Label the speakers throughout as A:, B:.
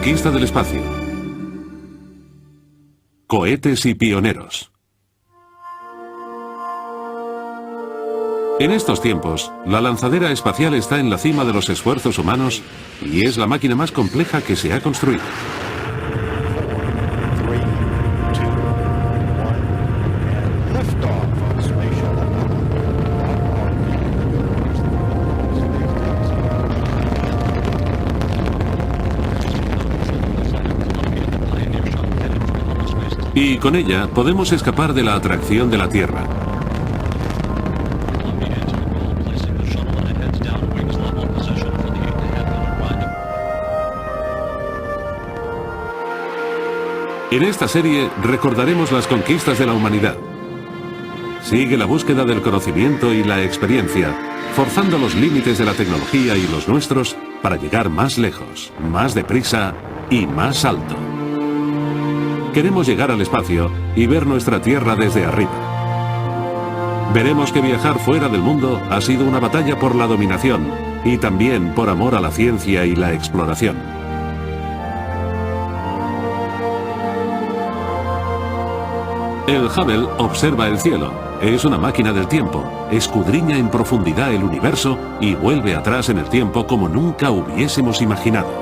A: conquista del espacio. Cohetes y pioneros. En estos tiempos, la lanzadera espacial está en la cima de los esfuerzos humanos y es la máquina más compleja que se ha construido. Y con ella podemos escapar de la atracción de la Tierra. En esta serie recordaremos las conquistas de la humanidad. Sigue la búsqueda del conocimiento y la experiencia, forzando los límites de la tecnología y los nuestros para llegar más lejos, más deprisa y más alto. Queremos llegar al espacio y ver nuestra Tierra desde arriba. Veremos que viajar fuera del mundo ha sido una batalla por la dominación y también por amor a la ciencia y la exploración. El Hubble observa el cielo, es una máquina del tiempo, escudriña en profundidad el universo y vuelve atrás en el tiempo como nunca hubiésemos imaginado.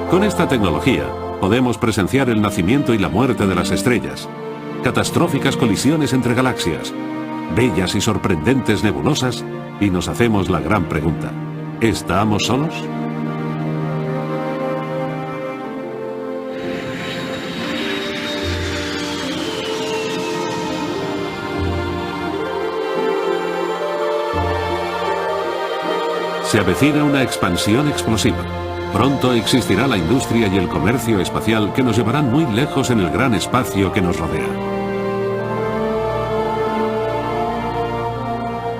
A: Con esta tecnología podemos presenciar el nacimiento y la muerte de las estrellas, catastróficas colisiones entre galaxias, bellas y sorprendentes nebulosas, y nos hacemos la gran pregunta: ¿estamos solos? Se avecina una expansión explosiva. Pronto existirá la industria y el comercio espacial que nos llevarán muy lejos en el gran espacio que nos rodea.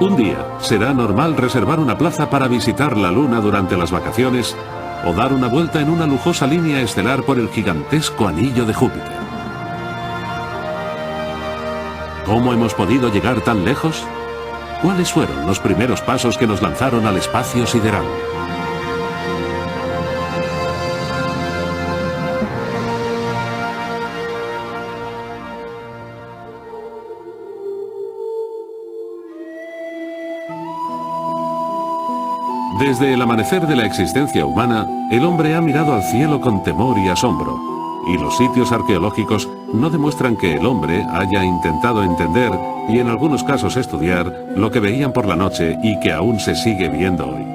A: Un día será normal reservar una plaza para visitar la Luna durante las vacaciones o dar una vuelta en una lujosa línea estelar por el gigantesco anillo de Júpiter. ¿Cómo hemos podido llegar tan lejos? ¿Cuáles fueron los primeros pasos que nos lanzaron al espacio sideral? Desde el amanecer de la existencia humana, el hombre ha mirado al cielo con temor y asombro, y los sitios arqueológicos no demuestran que el hombre haya intentado entender, y en algunos casos estudiar, lo que veían por la noche y que aún se sigue viendo hoy.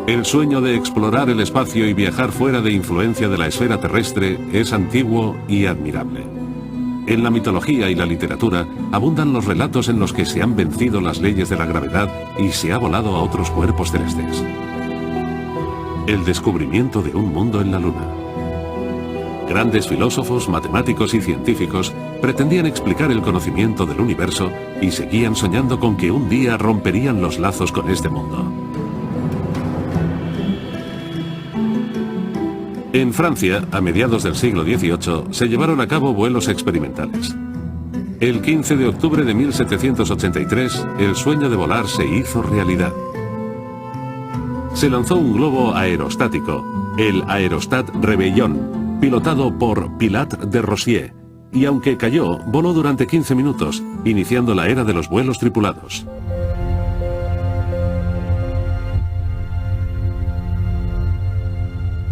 A: El sueño de explorar el espacio y viajar fuera de influencia de la esfera terrestre es antiguo y admirable. En la mitología y la literatura abundan los relatos en los que se han vencido las leyes de la gravedad y se ha volado a otros cuerpos celestes. El descubrimiento de un mundo en la Luna. Grandes filósofos, matemáticos y científicos pretendían explicar el conocimiento del universo y seguían soñando con que un día romperían los lazos con este mundo. En Francia, a mediados del siglo XVIII, se llevaron a cabo vuelos experimentales. El 15 de octubre de 1783, el sueño de volar se hizo realidad. Se lanzó un globo aerostático, el Aerostat Rebellón, pilotado por Pilat de Rosier, y aunque cayó, voló durante 15 minutos, iniciando la era de los vuelos tripulados.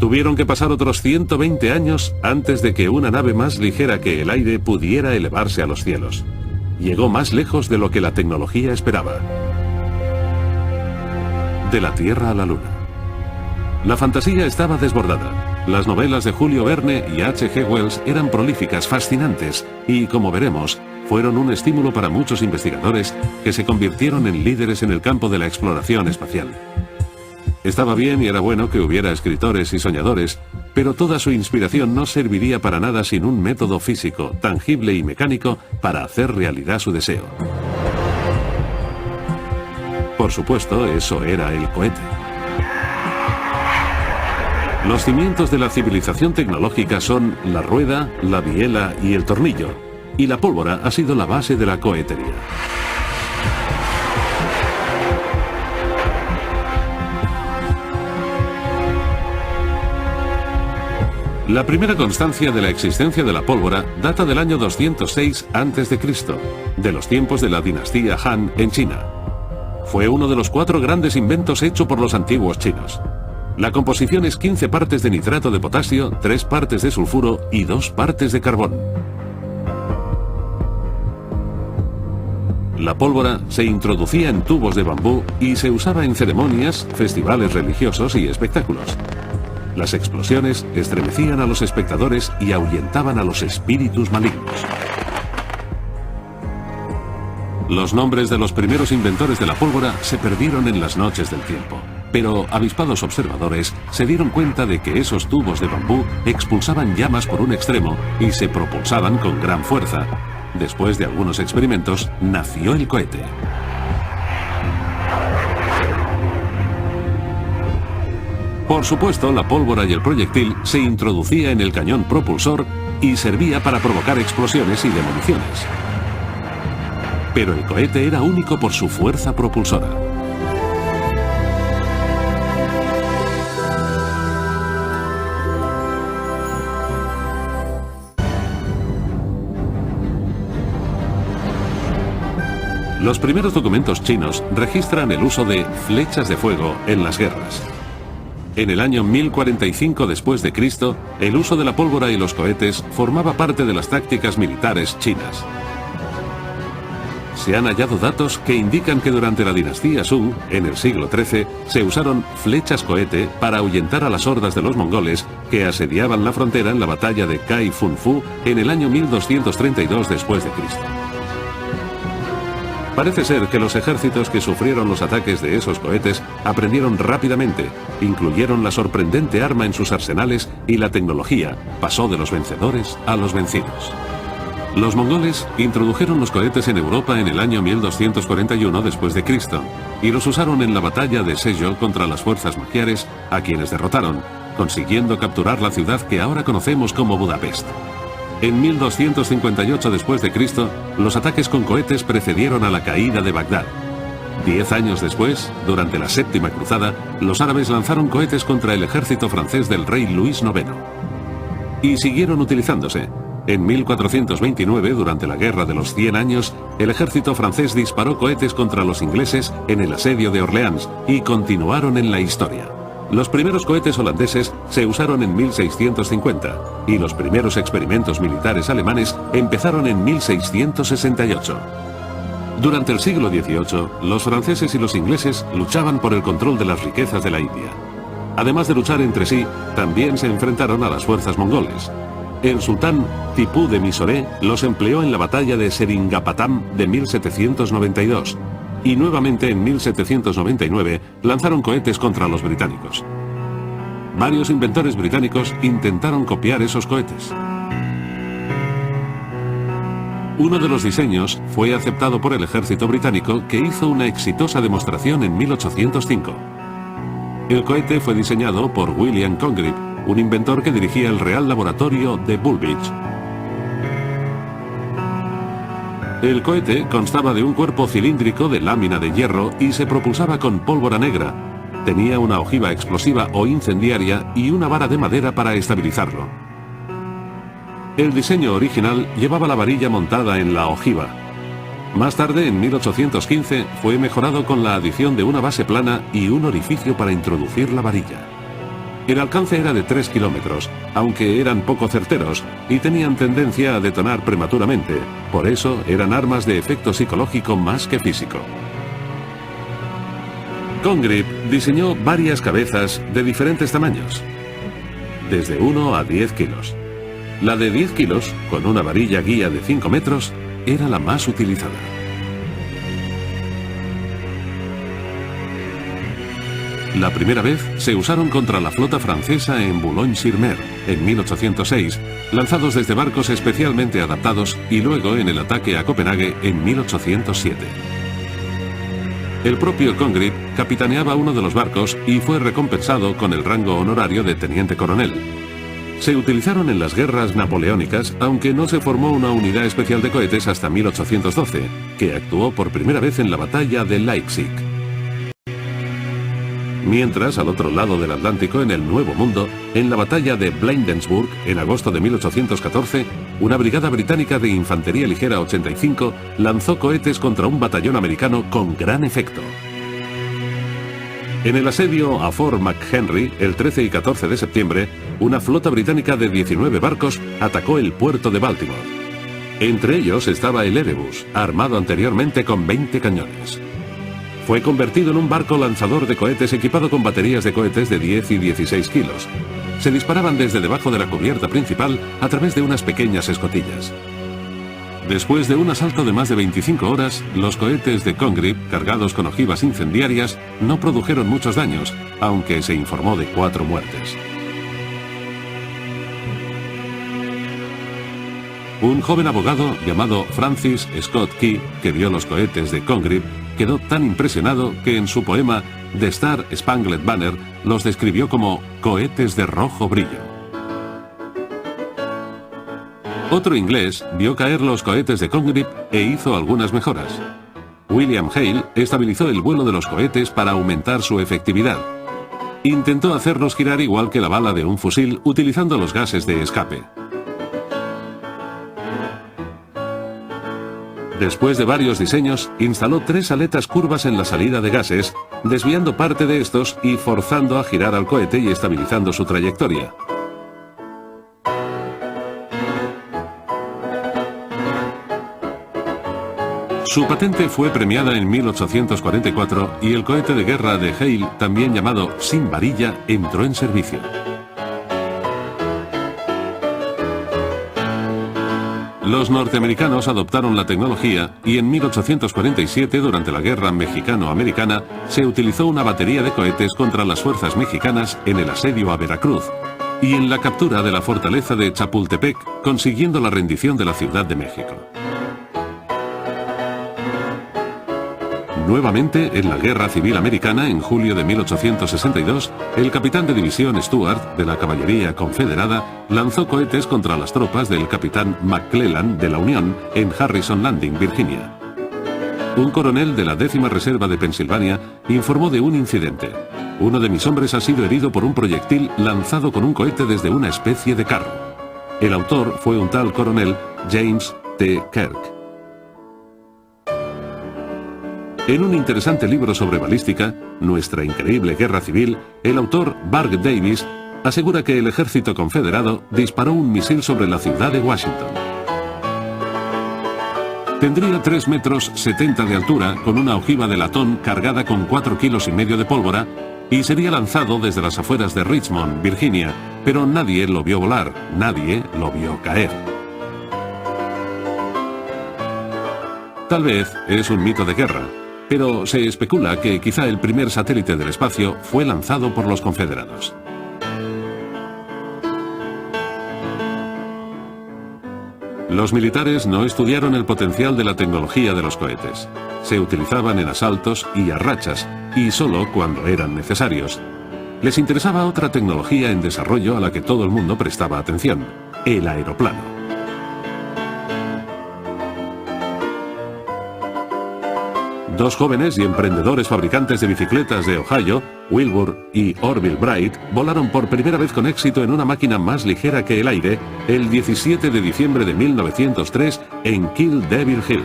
A: Tuvieron que pasar otros 120 años antes de que una nave más ligera que el aire pudiera elevarse a los cielos. Llegó más lejos de lo que la tecnología esperaba. De la Tierra a la Luna. La fantasía estaba desbordada. Las novelas de Julio Verne y H.G. Wells eran prolíficas, fascinantes y, como veremos, fueron un estímulo para muchos investigadores que se convirtieron en líderes en el campo de la exploración espacial. Estaba bien y era bueno que hubiera escritores y soñadores, pero toda su inspiración no serviría para nada sin un método físico, tangible y mecánico para hacer realidad su deseo. Por supuesto, eso era el cohete. Los cimientos de la civilización tecnológica son la rueda, la biela y el tornillo. y la pólvora ha sido la base de la cohetería. La primera constancia de la existencia de la pólvora data del año 206 a.C., de los tiempos de la dinastía Han en China. Fue uno de los 4 grandes inventos hechos por los antiguos chinos. La composición es 15 partes de nitrato de potasio, 3 partes de sulfuro y 2 partes de carbón. La pólvora se introducía en tubos de bambú y se usaba en ceremonias, festivales religiosos y espectáculos. Las explosiones estremecían a los espectadores y ahuyentaban a los espíritus malignos. Los nombres de los primeros inventores de la pólvora se perdieron en las noches del tiempo, pero avispados observadores se dieron cuenta de que esos tubos de bambú expulsaban llamas por un extremo y se propulsaban con gran fuerza. Después de algunos experimentos, nació el cohete. Por supuesto, la pólvora y el proyectil se introducía en el cañón propulsor y servía para provocar explosiones y demoliciones. Pero el cohete era único por su fuerza propulsora. Los primeros documentos chinos registran el uso de flechas de fuego en las guerras. En el año 1045 después de Cristo, el uso de la pólvora y los cohetes formaba parte de las tácticas militares chinas. Se han hallado datos que indican que durante la dinastía Sung, en el siglo XIII, se usaron flechas cohete para ahuyentar a las hordas de los mongoles que asediaban la frontera en la batalla de Cai Fun Fu en el año 1232 después de Cristo. Parece ser que los ejércitos que sufrieron los ataques de esos cohetes aprendieron rápidamente, incluyeron la sorprendente arma en sus arsenales y la tecnología pasó de los vencedores a los vencidos. Los mongoles introdujeron los cohetes en Europa en el año 1241 después de Cristo y los usaron en la batalla de Sejol contra las fuerzas magiares, a quienes derrotaron, consiguiendo capturar la ciudad que ahora conocemos como Budapest. En 1258 después de Cristo, los ataques con cohetes precedieron a la caída de Bagdad. 10 años después, durante la Séptima Cruzada, los árabes lanzaron cohetes contra el ejército francés del rey Luis IX. Y siguieron utilizándose. En 1429, durante la Guerra de los 100 años, el ejército francés disparó cohetes contra los ingleses en el asedio de Orleans y continuaron en la historia. Los primeros cohetes holandeses se usaron en 1650 y los primeros experimentos militares alemanes empezaron en 1668. Durante el siglo XVIII, los franceses y los ingleses luchaban por el control de las riquezas de la India. Además de luchar entre sí, también se enfrentaron a las fuerzas mongoles. El sultán Tipú de Mysore los empleó en la batalla de Seringapatam de 1792. Y nuevamente en 1799 lanzaron cohetes contra los británicos. Varios inventores británicos intentaron copiar esos cohetes. Uno de los diseños fue aceptado por el ejército británico, que hizo una exitosa demostración en 1805. El cohete fue diseñado por William Congreve, un inventor que dirigía el Real Laboratorio de Woolwich. El cohete constaba de un cuerpo cilíndrico de lámina de hierro y se propulsaba con pólvora negra. Tenía una ojiva explosiva o incendiaria y una vara de madera para estabilizarlo. El diseño original llevaba la varilla montada en la ojiva. Más tarde, en 1815, fue mejorado con la adición de una base plana y un orificio para introducir la varilla. El alcance era de 3 kilómetros, aunque eran poco certeros y tenían tendencia a detonar prematuramente. Por eso eran armas de efecto psicológico más que físico. Congreve diseñó varias cabezas de diferentes tamaños, desde 1 a 10 kilos. La de 10 kilos, con una varilla guía de 5 metros, era la más utilizada. La primera vez se usaron contra la flota francesa en Boulogne-sur-Mer, en 1806, lanzados desde barcos especialmente adaptados y luego en el ataque a Copenhague en 1807. El propio Congreve capitaneaba uno de los barcos y fue recompensado con el rango honorario de teniente coronel. Se utilizaron en las guerras napoleónicas, aunque no se formó una unidad especial de cohetes hasta 1812, que actuó por primera vez en la batalla de Leipzig. Mientras, al otro lado del Atlántico, en el Nuevo Mundo, en la batalla de Bladensburg, en agosto de 1814, una brigada británica de infantería ligera 85 lanzó cohetes contra un batallón americano con gran efecto. En el asedio a Fort McHenry, el 13 y 14 de septiembre, una flota británica de 19 barcos atacó el puerto de Baltimore. Entre ellos estaba el Erebus, armado anteriormente con 20 cañones. Fue convertido en un barco lanzador de cohetes equipado con baterías de cohetes de 10 y 16 kilos. Se disparaban desde debajo de la cubierta principal a través de unas pequeñas escotillas. Después de un asalto de más de 25 horas, los cohetes de Congreve, cargados con ojivas incendiarias, no produjeron muchos daños, aunque se informó de 4 muertes. Un joven abogado llamado Francis Scott Key, que vio los cohetes de Congreve, quedó tan impresionado que en su poema The Star Spangled Banner los describió como cohetes de rojo brillo. Otro inglés vio caer los cohetes de Congreve e hizo algunas mejoras. William Hale estabilizó el vuelo de los cohetes para aumentar su efectividad. Intentó hacerlos girar igual que la bala de un fusil utilizando los gases de escape. Después de varios diseños, instaló 3 aletas curvas en la salida de gases, desviando parte de estos y forzando a girar al cohete y estabilizando su trayectoria. Su patente fue premiada en 1844 y el cohete de guerra de Hale, también llamado sin varilla, entró en servicio. Los norteamericanos adoptaron la tecnología y en 1847, durante la Guerra Mexicano-Americana, se utilizó una batería de cohetes contra las fuerzas mexicanas en el asedio a Veracruz y en la captura de la fortaleza de Chapultepec, consiguiendo la rendición de la Ciudad de México. Nuevamente, en la Guerra Civil Americana, en julio de 1862, el capitán de división Stuart, de la caballería confederada, lanzó cohetes contra las tropas del capitán McClellan de la Unión en Harrison Landing, Virginia. Un coronel de la 10ª Reserva de Pensilvania informó de un incidente. Uno de mis hombres ha sido herido por un proyectil lanzado con un cohete desde una especie de carro. El autor fue un tal coronel James T. Kirk. En un interesante libro sobre balística, Nuestra increíble guerra civil, el autor Burke Davis asegura que el ejército confederado disparó un misil sobre la ciudad de Washington. Tendría 3,70 metros de altura, con una ojiva de latón cargada con 4,5 kilos de pólvora, y sería lanzado desde las afueras de Richmond, Virginia, pero nadie lo vio volar, nadie lo vio caer. Tal vez es un mito de guerra, pero se especula que quizá el primer satélite del espacio fue lanzado por los confederados. Los militares no estudiaron el potencial de la tecnología de los cohetes. Se utilizaban en asaltos y a rachas, y solo cuando eran necesarios. Les interesaba otra tecnología en desarrollo a la que todo el mundo prestaba atención: el aeroplano. Dos jóvenes y emprendedores fabricantes de bicicletas de Ohio, Wilbur y Orville Bright, volaron por primera vez con éxito en una máquina más ligera que el aire el 17 de diciembre de 1903 en Kill Devil Hill.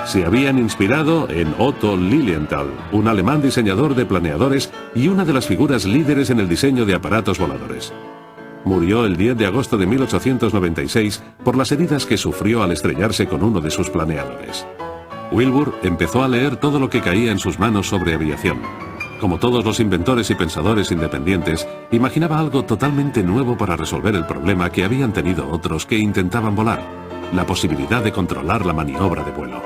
A: Se habían inspirado en Otto Lilienthal, un alemán diseñador de planeadores y una de las figuras líderes en el diseño de aparatos voladores. Murió el 10 de agosto de 1896 por las heridas que sufrió al estrellarse con uno de sus planeadores. Wilbur empezó a leer todo lo que caía en sus manos sobre aviación. Como todos los inventores y pensadores independientes, imaginaba algo totalmente nuevo para resolver el problema que habían tenido otros que intentaban volar: la posibilidad de controlar la maniobra de vuelo.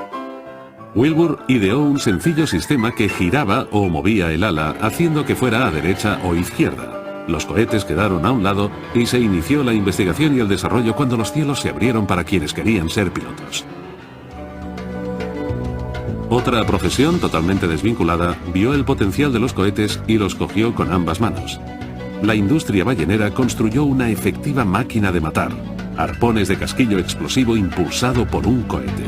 A: Wilbur ideó un sencillo sistema que giraba o movía el ala, haciendo que fuera a derecha o izquierda. Los cohetes quedaron a un lado y se inició la investigación y el desarrollo cuando los cielos se abrieron para quienes querían ser pilotos. Otra profesión totalmente desvinculada vio el potencial de los cohetes y los cogió con ambas manos. La industria ballenera construyó una efectiva máquina de matar, arpones de casquillo explosivo impulsado por un cohete.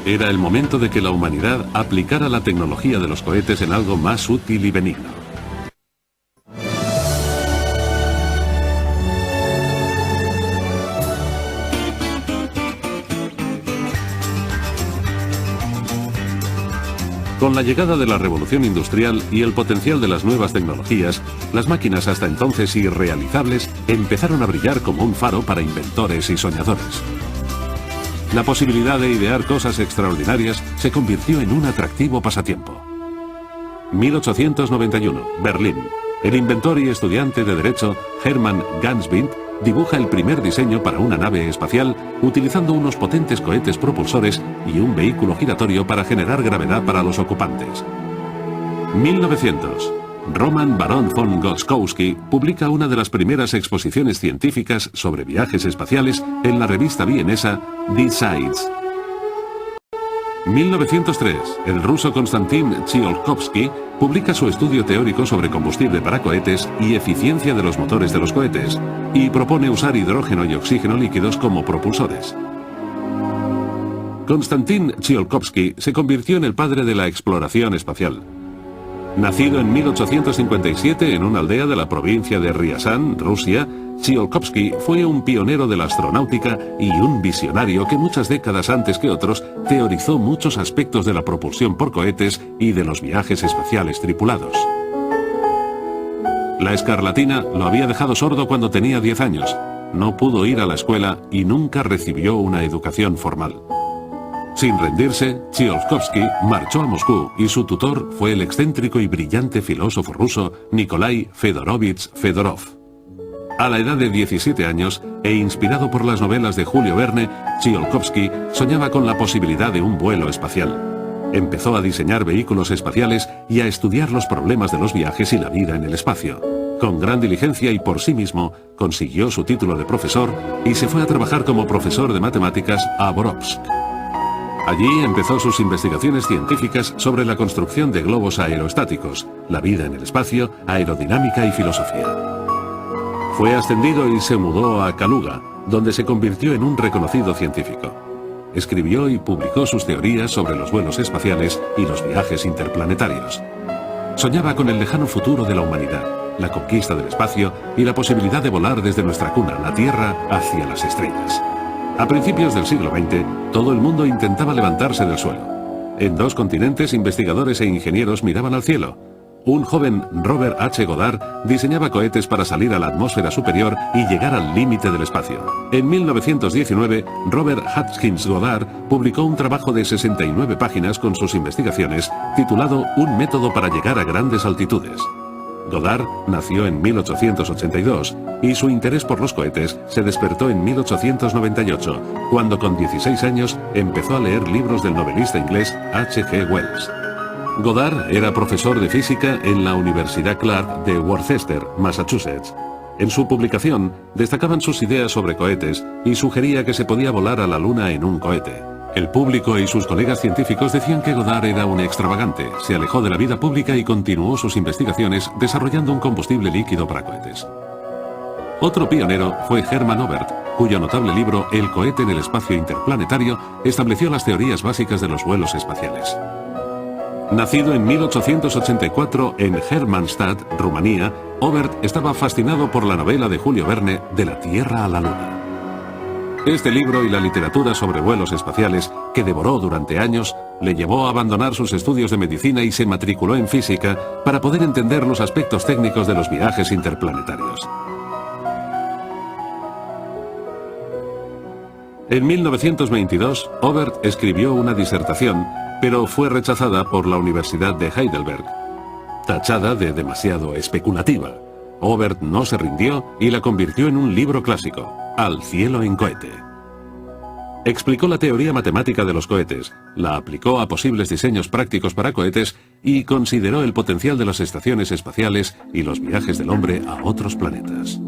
A: Era el momento de que la humanidad aplicara la tecnología de los cohetes en algo más útil y benigno. Con la llegada de la revolución industrial y el potencial de las nuevas tecnologías, las máquinas hasta entonces irrealizables empezaron a brillar como un faro para inventores y soñadores. La posibilidad de idear cosas extraordinarias se convirtió en un atractivo pasatiempo. 1891, Berlín. El inventor y estudiante de Derecho Hermann Gansbind dibuja el primer diseño para una nave espacial utilizando unos potentes cohetes propulsores y un vehículo giratorio para generar gravedad para los ocupantes. 1900. Roman Baron von Golczkowski publica una de las primeras exposiciones científicas sobre viajes espaciales en la revista vienesa Die Zeit. 1903. El ruso Konstantin Tsiolkovsky publica su estudio teórico sobre combustible para cohetes y eficiencia de los motores de los cohetes, y propone usar hidrógeno y oxígeno líquidos como propulsores. Konstantin Tsiolkovsky se convirtió en el padre de la exploración espacial. Nacido en 1857 en una aldea de la provincia de Ryazan, Rusia, Tsiolkovsky fue un pionero de la astronáutica y un visionario que muchas décadas antes que otros teorizó muchos aspectos de la propulsión por cohetes y de los viajes espaciales tripulados. La escarlatina lo había dejado sordo cuando tenía 10 años. No pudo ir a la escuela y nunca recibió una educación formal. Sin rendirse, Tsiolkovsky marchó a Moscú y su tutor fue el excéntrico y brillante filósofo ruso Nikolai Fedorovich Fedorov. A la edad de 17 años, e inspirado por las novelas de Julio Verne, Tsiolkovsky soñaba con la posibilidad de un vuelo espacial. Empezó a diseñar vehículos espaciales y a estudiar los problemas de los viajes y la vida en el espacio. Con gran diligencia y por sí mismo, consiguió su título de profesor y se fue a trabajar como profesor de matemáticas a Borovsk. Allí empezó sus investigaciones científicas sobre la construcción de globos aerostáticos, la vida en el espacio, aerodinámica y filosofía. Fue ascendido y se mudó a Kaluga, donde se convirtió en un reconocido científico. Escribió y publicó sus teorías sobre los vuelos espaciales y los viajes interplanetarios. Soñaba con el lejano futuro de la humanidad, la conquista del espacio y la posibilidad de volar desde nuestra cuna, la Tierra, hacia las estrellas. A principios del siglo XX, todo el mundo intentaba levantarse del suelo. En 2 continentes, investigadores e ingenieros miraban al cielo. Un joven Robert H. Goddard diseñaba cohetes para salir a la atmósfera superior y llegar al límite del espacio. En 1919, Robert Hutchins Goddard publicó un trabajo de 69 páginas con sus investigaciones, titulado Un método para llegar a grandes altitudes. Goddard nació en 1882 y su interés por los cohetes se despertó en 1898, cuando con 16 años empezó a leer libros del novelista inglés H.G. Wells. Goddard era profesor de física en la Universidad Clark de Worcester, Massachusetts. En su publicación destacaban sus ideas sobre cohetes y sugería que se podía volar a la Luna en un cohete. El público y sus colegas científicos decían que Goddard era un extravagante, se alejó de la vida pública y continuó sus investigaciones desarrollando un combustible líquido para cohetes. Otro pionero fue Hermann Oberth, cuyo notable libro El cohete en el espacio interplanetario estableció las teorías básicas de los vuelos espaciales. Nacido en 1884 en Hermannstadt, Rumanía, Oberth estaba fascinado por la novela de Julio Verne De la Tierra a la Luna. Este libro y la literatura sobre vuelos espaciales, que devoró durante años, le llevó a abandonar sus estudios de medicina y se matriculó en física para poder entender los aspectos técnicos de los viajes interplanetarios. En 1922, Oberth escribió una disertación, pero fue rechazada por la Universidad de Heidelberg, tachada de demasiado especulativa. Oberth no se rindió y la convirtió en un libro clásico, Al cielo en cohete. Explicó la teoría matemática de los cohetes, la aplicó a posibles diseños prácticos para cohetes y consideró el potencial de las estaciones espaciales y los viajes del hombre a otros planetas.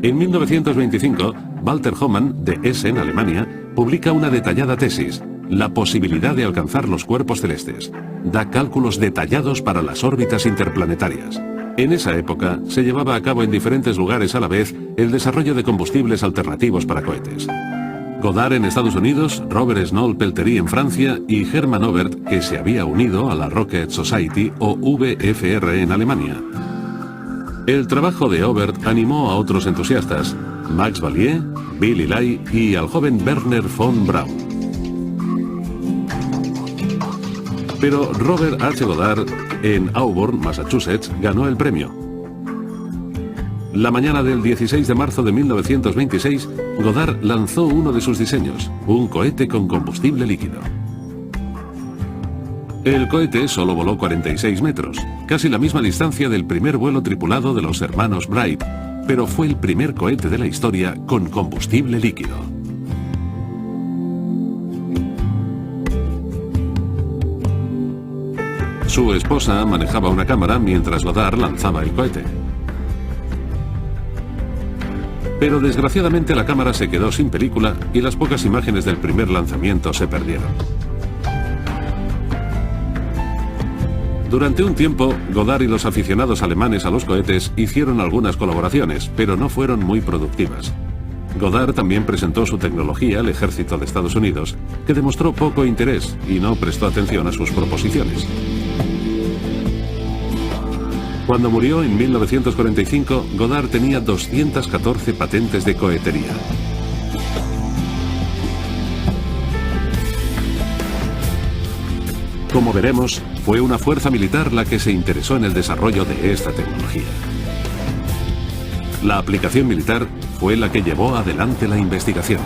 A: En 1925, Walter Hohmann, de Essen, Alemania, publica una detallada tesis, la posibilidad de alcanzar los cuerpos celestes. Da cálculos detallados para las órbitas interplanetarias. En esa época, se llevaba a cabo en diferentes lugares a la vez el desarrollo de combustibles alternativos para cohetes. Goddard en Estados Unidos, Robert Snow Pelterie en Francia y Hermann Oberth, que se había unido a la Rocket Society o VFR en Alemania. El trabajo de Oberth animó a otros entusiastas, Max Balliet, Billy Lai y al joven Werner von Braun. Pero Robert H. Goddard, en Auburn, Massachusetts, ganó el premio. La mañana del 16 de marzo de 1926, Goddard lanzó uno de sus diseños, un cohete con combustible líquido. El cohete solo voló 46 metros, casi la misma distancia del primer vuelo tripulado de los hermanos Wright, pero fue el primer cohete de la historia con combustible líquido. Su esposa manejaba una cámara mientras Goddard lanzaba el cohete. Pero desgraciadamente la cámara se quedó sin película y las pocas imágenes del primer lanzamiento se perdieron. Durante un tiempo, Goddard y los aficionados alemanes a los cohetes hicieron algunas colaboraciones, pero no fueron muy productivas. Goddard también presentó su tecnología al ejército de Estados Unidos, que demostró poco interés y no prestó atención a sus proposiciones. Cuando murió en 1945, Goddard tenía 214 patentes de cohetería. Como veremos, fue una fuerza militar la que se interesó en el desarrollo de esta tecnología. La aplicación militar fue la que llevó adelante la investigación.